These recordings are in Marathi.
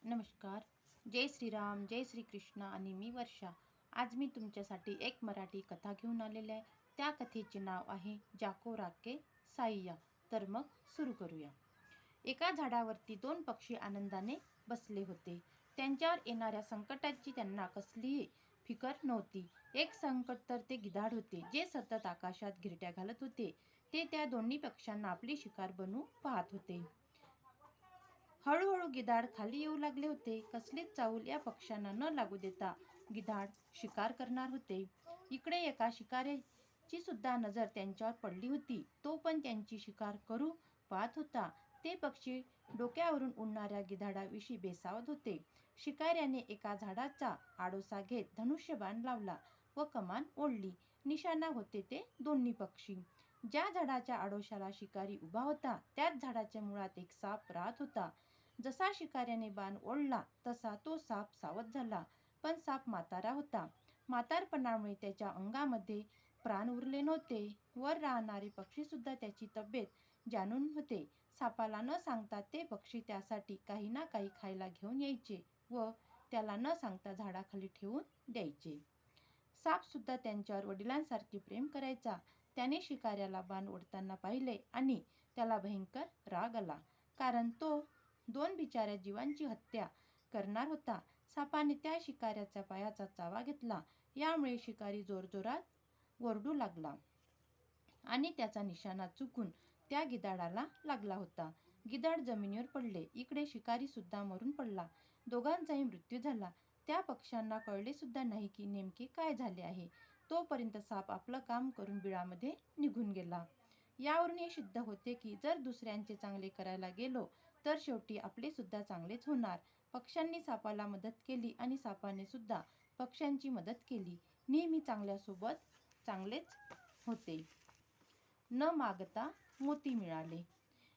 नमस्कार. जय श्रीराम, जय श्रीकृष्ण आणि मी वर्षा. आज मी तुमच्यासाठी एक मराठी कथा घेऊन आलेली आहे. त्या कथेचे नाव आहे जाको राके साईया. तर मग सुरू करूया. एका झाडावरती दोन पक्षी आनंदाने बसले होते. त्यांच्यावर येणाऱ्या संकटाची त्यांना कसलीही फिकर नव्हती. एक संकट तर ते गिधाड होते, जे सतत आकाशात घिरट्या घालत होते. ते त्या दोन्ही पक्ष्यांना आपली शिकार बनवू पाहत होते. हळूहळू गिधाड खाली येऊ लागले होते. कसलीच चाहूल या पक्ष्यांना न लागू देता गिधाड शिकार करणार होते. इकडे एका शिकाऱ्याची सुद्धा नजर त्यांच्यावर पडली होती. तो पण त्यांची शिकार करू पाहत होता. ते पक्षी डोक्यावरून उडणाऱ्या गिधाडाविषयी बेसावत होते. शिकाऱ्याने एका झाडाचा आडोसा घेत धनुष्यबाण लावला व कमान ओढली. निशाणा होते ते दोन्ही पक्षी. ज्या झाडाच्या आडोशाला शिकारी उभा होता, त्याच झाडाच्या मुळात एक साप राहत होता. जसा शिकाऱ्याने बाण ओढला तसा तो साप सावध झाला, पण साप म्हातारा होता. म्हातारपणामुळे त्याच्या अंगामध्ये प्राण उरले नव्हते. वर राहणारे पक्षी सुद्धा त्याची तब्येत जाणून होते. सापाला न सांगता ते पक्षी त्यासाठी काही ना काही खायला घेऊन यायचे व त्याला न सांगता झाडाखाली ठेवून द्यायचे. साप सुद्धा त्यांच्यावर वडिलांसारखे प्रेम करायचा. त्याने शिकाऱ्याला बाण ओढताना पाहिले आणि त्याला भयंकर राग आला, कारण तो दोन बिचाऱ्या जीवांची हत्या करणार होता. सापाने त्या शिकाऱ्याच्या पायाचा चावा घेतला. यामुळे शिकारी जोरजोरात ओरडू लागला आणि त्याचा निशाणा चुकून त्या गिधाडाला लागला होता. गिधाड जमिनीवर पडले. इकडे शिकारी सुद्धा मरून पडला. दोघांचाही मृत्यू झाला. त्या पक्ष्यांना कळले सुद्धा नाही की नेमके काय झाले आहे. तोपर्यंत साप आपलं काम करून बिळामध्ये निघून गेला. यावरून हे सिद्ध होते की जर दुसऱ्यांचे चांगले करायला गेलो तर शेवटी आपले सुद्धा चांगलेच होणार. पक्ष्यांनी सापाला मदत केली आणि सापाने सुद्धा पक्ष्यांची मदत केली. नेहमी चांगल्यासोबत चांगलेच होते. न मागता मोती मिळाले.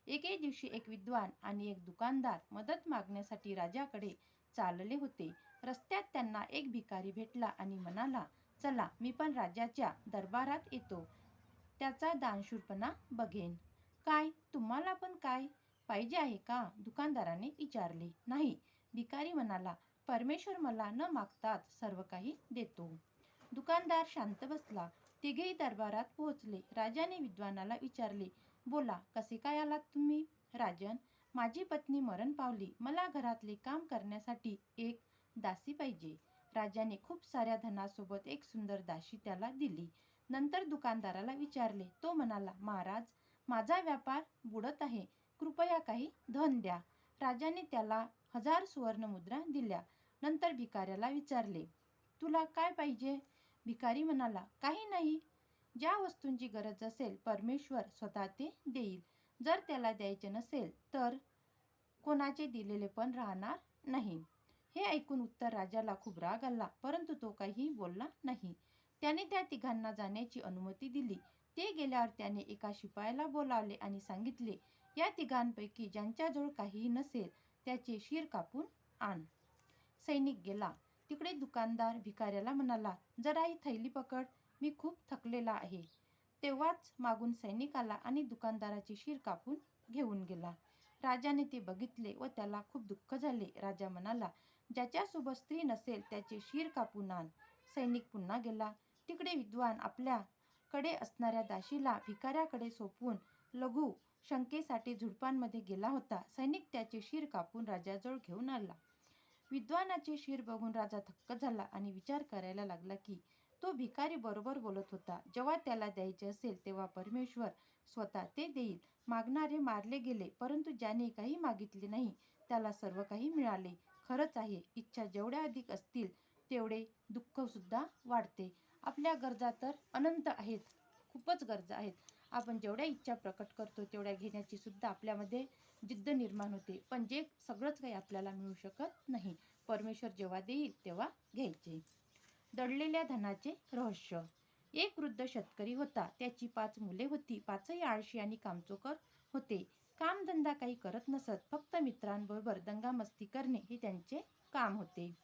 एके दिवशी एक विद्वान आणि एक दुकानदार मदत मागण्यासाठी राजाकडे चालले होते. रस्त्यात त्यांना एक भिकारी भेटला आणि म्हणाला, चला मी पण राजाच्या दरबारात येतो, त्याचा दानशूरपणा बघेन. काय, तुम्हाला पण काय पाहिजे आहे का? दुकानदाराने विचारले. नाही, भिकारी म्हणाला, परमेश्वर मला न मागताच सर्व काही देतो. दुकानदार शांत बसला. तिघेही दरबारात पोहोचले. राजाने विद्वानाला विचारले, बोला, कसे काय आलात तुम्ही? राजन, माझी पत्नी मरण पावली. मला घरातले काम करण्यासाठी एक दासी पाहिजे. राजाने खूप साऱ्या धनासोबत एक सुंदर दासी त्याला दिली. नंतर दुकानदाराला विचारले. तो म्हणाला, महाराज, माझा व्यापार बुडत आहे, कृपया काही धन द्या. राजाने त्याला 1000 सुवर्णमुद्रा दिल्या. नंतर भिकाऱ्याला विचारले, तुला काय पाहिजे? भिकारी म्हणाला, काही नाही. ज्या वस्तूंची गरज असेल परमेश्वर स्वतः ते देईल. जर त्याला द्यायचे नसेल तर कोणाचे दिलेले पण राहणार नाही. हे ऐकून उत्तर राजाला खूप राग आला, परंतु तो काही बोलला नाही. त्याने त्या तिघांना जाण्याची अनुमती दिली. ते गेल्यावर त्याने एका शिपायाला बोलावले आणि सांगितले, या तिघांपैकी ज्यांच्याजवळ काहीही नसेल त्याचे शिर कापून आण. सैनिक गेला. तिकडे दुकानदार भिकाऱ्याला म्हणाला, जरा ही थैली पकड, मी खूप थकलेला आहे. तेव्हाच मागून सैनिक आला आणि दुकानदाराचे शिर कापून घेऊन गेला. राजाने ते बघितले व त्याला खूप दुःख झाले. राजा म्हणाला, ज्याच्यासोबत स्त्री नसेल त्याचे शिर कापून आण. सैनिक पुन्हा गेला. तिकडे विद्वान आपल्याकडे असणाऱ्या दासीला भिकाऱ्याकडे सोपवून लघु शंकेसाठी झुडपांमध्ये गेला होता. सैनिक त्याचे शिर कापून राजाजवळ घेऊन आला. विद्वानाचे शिर बघून राजा थक्क झाला आणि विचार करायला लागला की तो भिकारी बरोबर बोलत होता. जेव्हा त्याला द्यायचे असेल तेव्हा परमेश्वर स्वतः ते देईल. मागणारे मारले गेले, परंतु ज्याने काही मागितले नाही त्याला सर्व काही मिळाले. खरंच आहे, इच्छा जेवढ्या अधिक असतील तेवढे दुःख सुद्धा वाढते. आपल्या गरजा तर अनंत आहेत, खूपच गरजा आहेत. आपण जेवढ्या इच्छा प्रकट करतो तेवढ्या घेण्याची सुद्धा आपल्यामध्ये जिद्द निर्माण होते, पण जे सगळंच काही आपल्याला मिळू शकत नाही. परमेश्वर जेव्हा देईल तेव्हा घ्यायचे. दडलेल्या धनाचे रहस्य. एक वृद्ध शेतकरी होता. त्याची 5 मुले होती. 5ही आळशी आणि कामचोकर होते. कामधंदा काही करत नसत. फक्त मित्रांबरोबर दंगामस्ती करणे हे त्यांचे काम होते.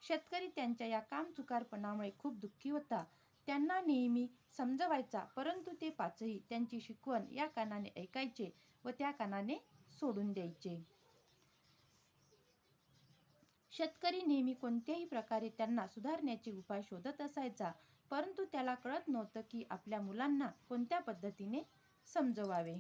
शेतकरी त्यांच्या या कामचुकारपणामुळे खूप दुःखी होता. त्यांना नेहमी समजवायचा, परंतु ते 5ही त्यांची शिकवण या कानाने ऐकायचे व त्या कानाने सोडून द्यायचे. शेतकरी नेहमी कोणत्याही प्रकारे त्यांना सुधारण्याचे उपाय शोधत असायचा, परंतु त्याला कळत नव्हतं की आपल्या मुलांना कोणत्या पद्धतीने समजवावे,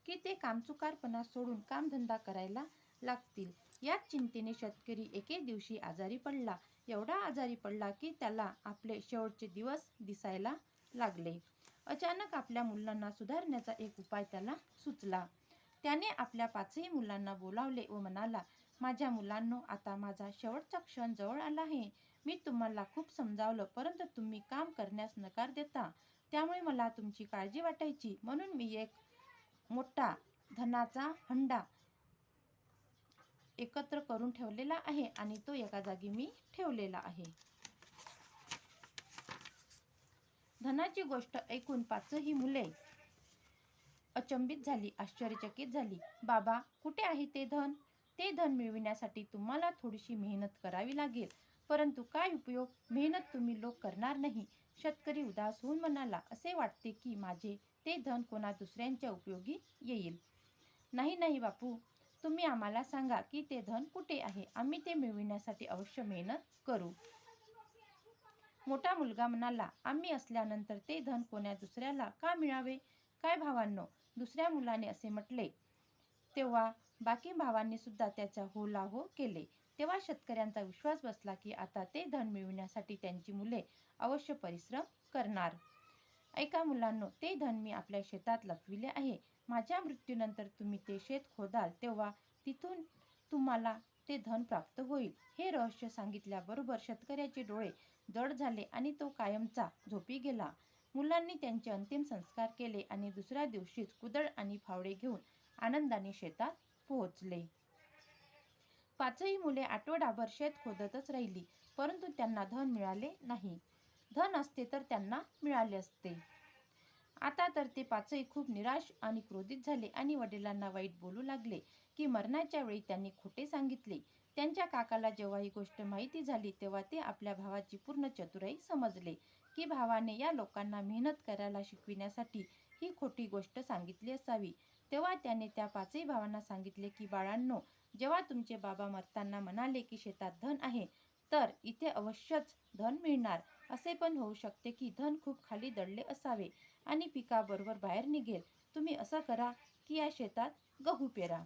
की ते कामचुकारपणा सोडून कामधंदा करायला लागतील. याच चिंतेने शेतकरी एके दिवशी आजारी पडला. एवढा आजारी पडला की त्याला आपले शेवटचे दिवस दिसायला लागले. अचानक आपल्या मुलांना सुधारण्याचा एक उपाय त्याला सुचला. त्याने आपल्या 5ही मुलांना बोलावले व म्हणाला, माझ्या मुलांनो, आता माझा शेवटचा क्षण जवळ आला आहे. मी तुम्हाला खूप समजावलं, परंतु तुम्ही काम करण्यास नकार देता. त्यामुळे मला तुमची काळजी वाटायची, म्हणून मी एक मोठा धनाचा हंडा एकत्र करून ठेवलेला आहे आणि तो एका जागी मी ठेवलेला आहे. धनाची गोष्ट ऐकून 5ही मुले अचंबित झाली, आश्चर्यचकित झाली. बाबा, कुठे आहे ते धन? ते धन मिळविण्यासाठी तुम्हाला थोडीशी मेहनत करावी लागेल, परंतु काय उपयोग? मेहनत तुम्ही लोक करणार नाही. शेतकरी उदास होऊन म्हणाला, असे वाटते की माझे ते धन कोणा दुसऱ्यांच्या उपयोगी येईल. नाही नाही बापू, तुम्ही आम्हाला सांगा की ते धन कुठे आहे. आम्ही ते मिळविण्यासाठी अवश्य मेहनत करू. मोठा मुलगा म्हणाला, आम्ही असल्यानंतर ते धन कोण्या दुसऱ्याला का मिळावे? काय भावांनो, दुसऱ्या मुलाने असे म्हटले. तेव्हा बाकी भावांनी सुद्धा त्याचा हो केले. तेव्हा शेतकऱ्यांचा विश्वास बसला की आता ते धन मिळविण्यासाठी त्यांची मुले अवश्य परिश्रम करणार. ऐका मुलांनो, ते धन मी आपल्या शेतात लपविले आहे. माझ्या मृत्यूनंतर तुम्ही ते शेत खोदाल तेव्हा तिथून तुम्हाला ते धन प्राप्त होईल. हे रहस्य सांगितल्याबरोबर शेतकऱ्याचे डोळे जड झाले आणि तो कायमचा झोपी गेला. मुलांनी त्यांचे अंतिम संस्कार केले आणि दुसऱ्या दिवशीच कुदळ आणि फावडे घेऊन आनंदाने शेतात पोहोचले. 5ही मुले आठवडाभर शेत खोदतच राहिली, परंतु त्यांना धन मिळाले नाही. धन असते तर त्यांना मिळाले असते. आता तर ते 5ही खूप निराश आणि क्रोधित झाले आणि वडिलांना वाईट बोलू लागले की मरणाच्या वेळी त्यांनी खोटे सांगितले. त्यांच्या काकाला जेव्हा ही गोष्ट माहिती झाली तेव्हा ते आपल्या भावाची पूर्ण चतुराई समजले की भावाने या लोकांना मेहनत करायला शिकविण्यासाठी ही खोटी गोष्ट सांगितली असावी. तेव्हा त्याने त्या 5ही भावांना सांगितले की बाळांनो, जेव्हा तुमचे बाबा मरताना म्हणाले की शेतात धन आहे, तर इथे अवश्यच धन मिळणार. असे पण होऊ शकते की धन खूप खाली दडले असावे आणि पिकाबरोबर बाहेर निघेल. तुम्ही असं करा की या शेतात गहू पेरा.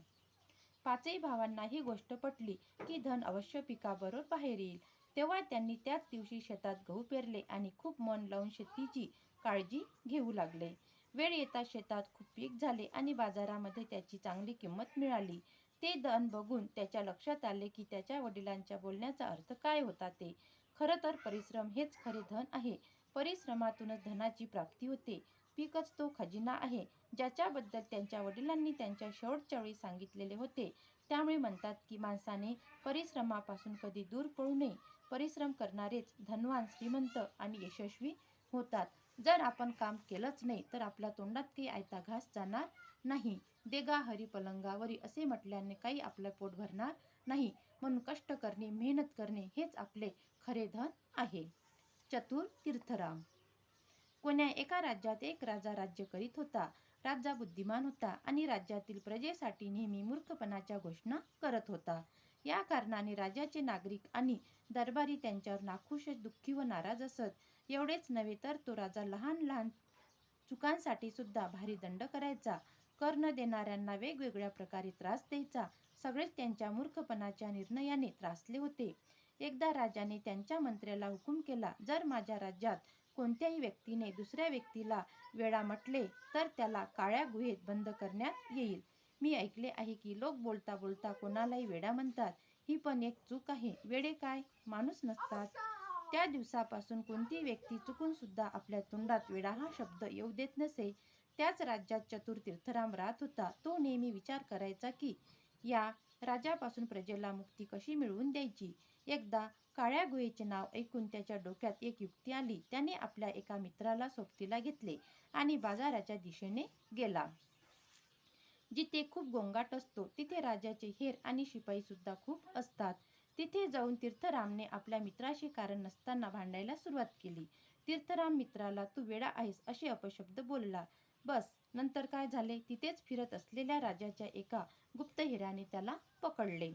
5ही भावांना ही गोष्ट पटली की धन अवश्य पिकाबरोबर बाहेर येईल. तेव्हा त्यांनी त्याच दिवशी शेतात गहू पेरले आणि खूप मन लावून शेतीची काळजी घेऊ लागले. वेळ येता शेतात खूप पीक झाले आणि बाजारामध्ये त्याची चांगली किंमत मिळाली. ते धन बघून त्याच्या लक्षात आले की त्याच्या वडिलांच्या बोलण्याचा अर्थ काय होता ते. खरं तर परिश्रम हेच खरे धन आहे. परिश्रमातूनच धनाची प्राप्ती होते. पीकच तो खजिना आहे, ज्याच्याबद्दल त्यांच्या वडिलांनी त्यांच्या शेवटच्या वेळी सांगितलेले होते. त्यामुळे म्हणतात की माणसाने परिश्रमापासून कधी दूर पळू नये. परिश्रम करणारेच धनवान, श्रीमंत आणि यशस्वी होतात. जर आपण काम केलंच नाही तर आपल्या तोंडात काही आयता घास जाणार नाही. देगा हरी पलंगावरी असे म्हटल्याने काही आपलं पोट भरणार नाही. म्हणून कष्ट करणे, मेहनत करणे हेच आपले खरे धन आहे. चतुर तीर्थराम. कोण्या एका राज्यात एक राजा राज्य करीत होता. राजा बुद्धिमान होता आणि राज्यातील प्रजेसाठी नेहमी मूर्खपणाच्या घोषणा करत होता. या कारणाने राजाचे नागरिक आणि दरबारी त्यांच्यावर नाखुश, दुःखी व नाराज असत. एवढेच नव्हे तर तो राजा लहान लहान चुकांसाठी सुद्धा भारी दंड करायचा. कर न देणाऱ्यांना वेगवेगळ्या प्रकारे त्रास द्यायचा. सगळेच त्यांच्या मूर्खपणाच्या निर्णयाने त्रासले होते. एकदा राजाने त्यांच्या मंत्र्याला हुकूम केला, जर माझ्या राज्यात कोणत्याही व्यक्तीने दुसऱ्या व्यक्तीला वेडा म्हटले तर त्याला काळ्या गुहेत बंद करण्यात येईल. मी ऐकले आहे की लोक बोलता बोलता कोणालाही वेडा म्हणतात. ही पण एक चूक आहे. वेडे काय माणूस नसतात. त्या दिवसापासून कोणतीही व्यक्ती चुकून सुद्धा आपल्या तोंडात वेडा हा शब्द येऊ देत नसे. त्याच राज्यात चतुर तीर्थराम राहत होता. तो नेहमी विचार करायचा की या राजापासून प्रजेला मुक्ती कशी मिळवून द्यायची. एकदा काळ्या गुहेचे नाव ऐकून त्याच्या डोक्यात एक युक्ती आली. त्याने आपल्या एका मित्राला सोबतीला घेतले आणि बाजाराच्या दिशेने गेला. जिथे खूप गोंगाट असतो तिथे राजाचे हेर आणि शिपाई सुद्धा खूप असतात. तिथे जाऊन तीर्थरामने आपल्या मित्राशी कारण नसताना भांडायला सुरुवात केली. तीर्थराम मित्राला तू वेडा आहेस असे अपशब्द बोलला. बस नंतर काय झाले, तिथेच फिरत असलेल्या राजाच्या एका गुप्तहेराने त्याला पकडले.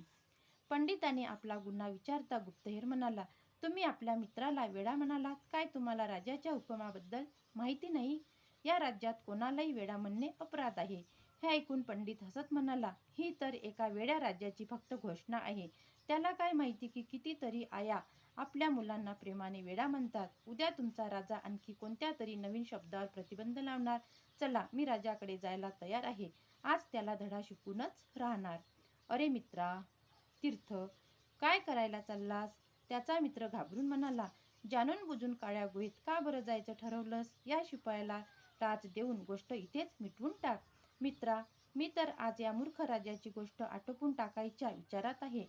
पंडिताने आपला गुन्हा विचारता गुप्तहेर म्हणाला, तुम्ही आपल्या मित्राला वेडा म्हणालात काय? तुम्हाला राजाच्या हुकुमाबद्दल माहिती नाही? या राज्यात कोणालाही वेडा म्हणणे अपराध आहे. हे ऐकून पंडित हसत म्हणाला, ही तर एका वेड्या राजाची फक्त घोषणा आहे. त्याला काय माहिती की कितीतरी आया आपल्या मुलांना प्रेमाने वेडा म्हणतात. उद्या तुमचा राजा आणखी कोणत्या तरी नवीन शब्दावर प्रतिबंध लावणार. चला, मी राजाकडे जायला तयार आहे. आज त्याला धडा शिकूनच राहणार. अरे मित्रा तीर्थ, काय करायला चाललास? त्याचा मित्र घाबरून म्हणाला, जाणून बुजून काळ्या गुहेत का बरं जायचं ठरवलंस? या शिपायाला टाच देऊन गोष्ट इथेच मिटवून टाक. मित्रा, मी तर आज या मूर्ख राजाची गोष्ट आटोपून टाकायच्या विचारात आहे.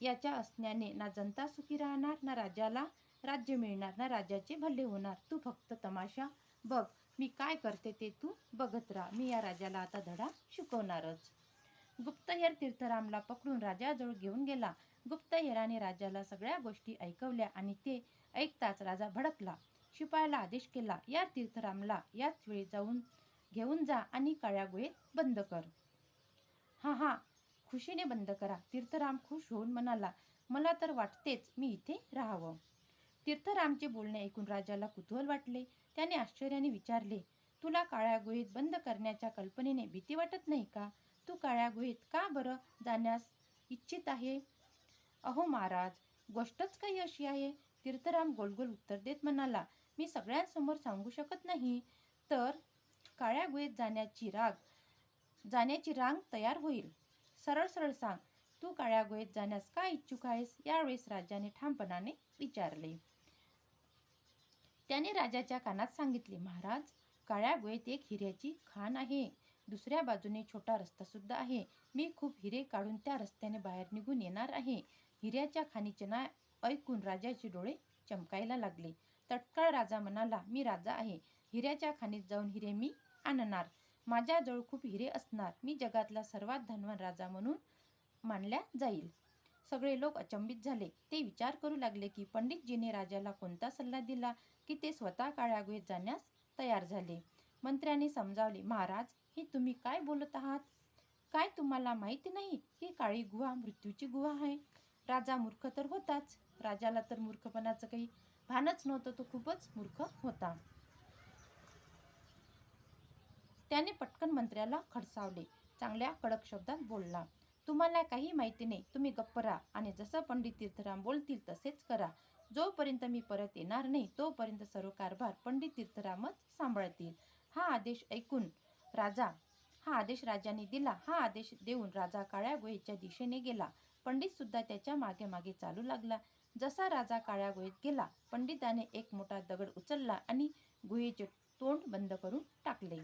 याच्या असण्याने ना जनता सुखी राहणार, ना राजाला राज्य मिळणार, ना राजाचे भले होणार. तू फक्त तमाशा बघ, मी काय करते ते तू बघत राहा. मी या राजाला आता धडा शिकवणारच. गुप्तहेर तीर्थरामला पकडून राजाजवळ घेऊन गेला. गुप्तहेराने राजाला सगळ्या गोष्टी ऐकवल्या आणि ते ऐकताच राजा भडकला. शिपायाला आदेश केला, या तीर्थरामला याच वेळी घेऊन जा आणि काळ्या गुहेत बंद कर. हा हा, खुशीने बंद करा. तीर्थराम खुश होऊन म्हणाला, मला तर वाटतेच मी इथे राहावं. तीर्थरामचे बोलणे ऐकून राजाला कुतूहल वाटले. त्याने आश्चर्याने विचारले, तुला काळ्या गुहेत बंद करण्याच्या कल्पनेने भीती वाटत नाही का? तू काळ्या गुहेत का बरं जाण्यास इच्छित आहे? अहो महाराज, गोष्टच काही अशी आहे. तीर्थराम गोलगोल उत्तर देत म्हणाला, मी सगळ्यांसमोर सांगू शकत नाही. तर काळ्या गुहेत जाण्याची रांग तयार होईल. सरळ सरळ सांग, तू काळ्या गुहेत जाण्यास का इच्छुक आहेस? यावेळेस राजाने ठामपणाने विचारले. त्याने राजाच्या कानात सांगितले, महाराज, काळ्या गुहेत एक हिऱ्याची खाण आहे. दुसऱ्या बाजूने छोटा रस्ता सुद्धा आहे. मी खूप हिरे काढून त्या रस्त्याने बाहेर निघून येणार आहे. हिऱ्याच्या खाणीचे नाव ऐकून राजाचे डोळे चमकायला लागले. तत्काळ राजा म्हणाला, मी राजा आहे. हिऱ्याच्या खाणीत जाऊन हिरे मी आणणार. माझ्याजवळ खूप हिरे असणार. मी जगातला सर्वात धनवान राजा म्हणून मानल्या जाईल. सगळे लोक अचंबित झाले. ते विचार करू लागले की पंडितजीने राजाला कोणता सल्ला दिला की ते स्वतः काळ्या गुहेत जाण्यास तयार झाले. मंत्र्याने समजावले, महाराज, हे तुम्ही काय बोलत आहात? काय तुम्हाला माहिती नाही की काळी गुहा मृत्यूची गुहा आहे? राजा मूर्ख तर होताच. राजाला तर मूर्खपणाचं काही भानच नव्हतं. तो खूपच मूर्ख होता. त्याने पटकन मंत्र्याला खडसावले. चांगल्या कडक शब्दात बोलला, तुम्हाला काही माहिती नाही. तुम्ही गप्प राहा आणि जसं पंडित तीर्थराम बोलतील तसेच करा. जोपर्यंत मी परत येणार नाही तोपर्यंत सर्व कारभार पंडित तीर्थरामच सांभाळतील. हा आदेश राजाने दिला. हा आदेश देऊन राजा काळ्या गुहेच्या दिशेने गेला. पंडित सुद्धा त्याच्या मागे मागे चालू लागला. जसा राजा काळ्या गुहेत गेला, पंडिताने एक मोठा दगड उचलला आणि गुहेचे तोंड बंद करून टाकले.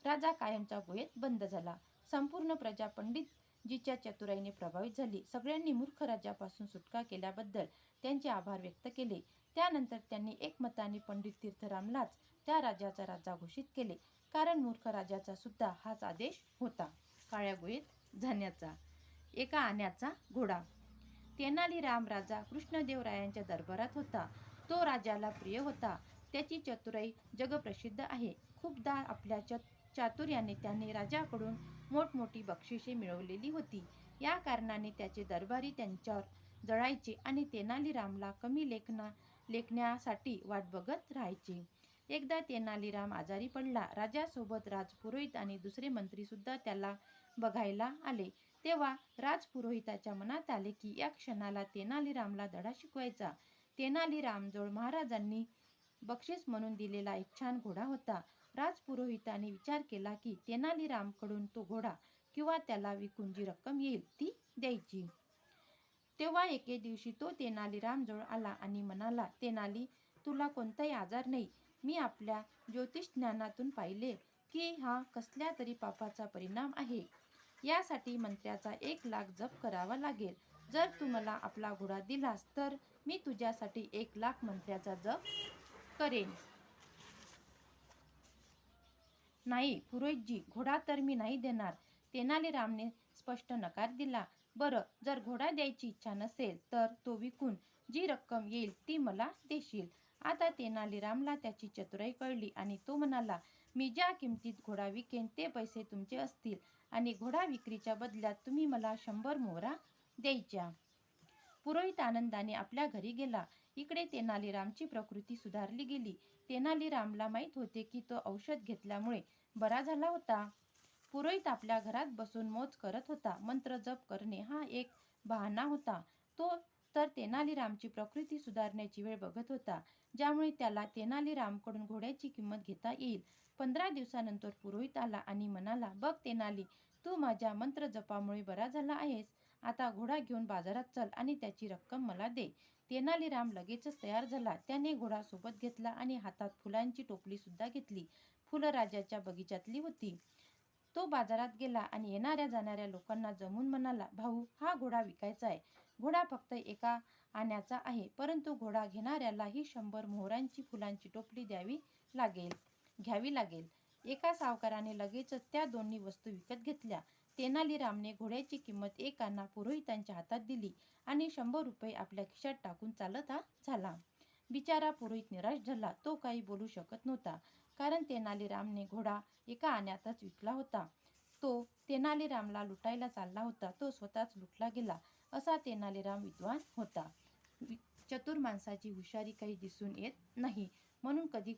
राजा कायमचा गुहेत बंद झाला. संपूर्ण प्रजा पंडितजीच्या चतुराईने प्रभावित झाली. सगळ्यांनी मूर्ख राजापासून सुटका केल्याबद्दल त्यांचे आभार व्यक्त केले. त्यानंतर त्यांनी एकमताने पंडित तीर्थरामलाच त्या राज्याचा राजा घोषित केले, कारण मूर्ख राजाचा सुद्धा हाच आदेश होता, काळ्या गुहेत जाण्याचा. एका आण्याचा घोडा. तेनालीराम राजा कृष्णदेवरायांच्या दरबारात होता. तो राजाला प्रिय होता. त्याची चतुराई जगप्रसिद्ध आहे. खूपदा आपल्या चातुर्याने त्याने राजाकडून मोठमोठी बक्षिसे मिळवलेली होती. या कारणाने त्याचे दरबारी त्यांच्यावर जळायचे आणि तेनालीरामला कमी लेखण्यासाठी वाट बघत राहायचे. एकदा तेनालीराम आजारी पडला. राजासोबत राजपुरोहित आणि दुसरे मंत्री सुद्धा त्याला बघायला आले. तेव्हा राजपुरोहिताच्या मनात आले की या क्षणाला तेनालीरामला धडा शिकवायचा. तेनालीरामजवळ महाराजांनी बक्षीस म्हणून दिलेला एक छान घोडा होता. राजपुरोहिताने विचार केला की तेनालीरामकडून तो घोडा किंवा त्याला विकून जी रक्कम येईल ती द्यायची. तेव्हा एके दिवशी तो तेनालीरामजवळ आला आणि म्हणाला, तेनाली, तुला कोणताही आजार नाही. मी आपल्या ज्योतिषज्ञानातून पाहिले की हा कसल्या तरी पापाचा परिणाम आहे. यासाठी मंत्र्याचा 1,00,000 जप करावा लागेल. जर तू मला आपला घोडा दिलास तर मी तुझ्यासाठी 1,00,000 मंत्र्याचा जप करेन. नाही पुरोहितजी, घोडा तर मी नाही देणार. तेनालीरामने स्पष्ट नकार दिला. बरं, जर घोडा द्यायची इच्छा नसेल तर तो विकून जी रक्कम येईल ती मला देशील. आता तेनालीरामला त्याची चतुराई कळली आणि तो म्हणाला, मी ज्या किमतीत घोडा विकेन ते पैसे तुमचे असतील. आणि घोडा विक्रीच्या बदल्यात तुम्ही मला 100 मोहरा द्यायच्या. पुरोहित आनंदाने आपल्या घरी गेला. इकडे तेनालीरामची प्रकृती सुधारली गेली. तेनालीरामला माहीत होते की तो औषध घेतल्यामुळे बरा झाला होता. पुरोहित आपल्या घरात बसून मौज करत होता. मंत्र जप करणे हा एक बहाणा होता. तो तर तेनालीरामची प्रकृती सुधारण्याची वेळ बघत होता, ज्यामुळे त्याला तेनालीरामकडून घोड्याची किंमत घेता येईल. 15 दिवसानंतर पुरोहित आला आणि म्हणाला, बघ तेनाली, तू माझ्या मंत्र जपामुळे बरा झाला आहेस. आता घोडा घेऊन बाजारात चल आणि त्याची रक्कम मला दे. तेनालीराम लगेचच तयार झाला. त्याने घोडा सोबत घेतला आणि हातात फुलांची टोपली सुद्धा घेतली. फुलं राजाच्या बगीच्यातली होती. तो बाजारात गेला आणि येणाऱ्या जाणाऱ्या लोकांना जमून म्हणाला, भाऊ, हा घोडा विकायचा आहे. घोडा फक्त एका आण्याचा आहे, परंतु घोडा घेणाऱ्याला ही 100 मोहरांची फुलांची टोपली घ्यावी लागेल. एका सावकाराने लगेचच त्या दोन्ही वस्तू विकत घेतल्या. तेनालीरामने घोड्याची किंमत 1 आना पुरोहितांच्या हातात दिली आणि 100 रुपये आपल्या खिशात टाकून चालत झाला. बिचारा पुरोहित निराश झाला. तो काही बोलू शकत नव्हता, कारण तेनालीरामने घोडा एका आण्यातच विकला होता. तो तेनालीरामला लुटायला चालला होता, तो स्वतःच लुटला गेला. असा तेनालीराम विद्वान होता. चतुर माणसाची हुशारी काही दिसून येत नाही, म्हणून कधी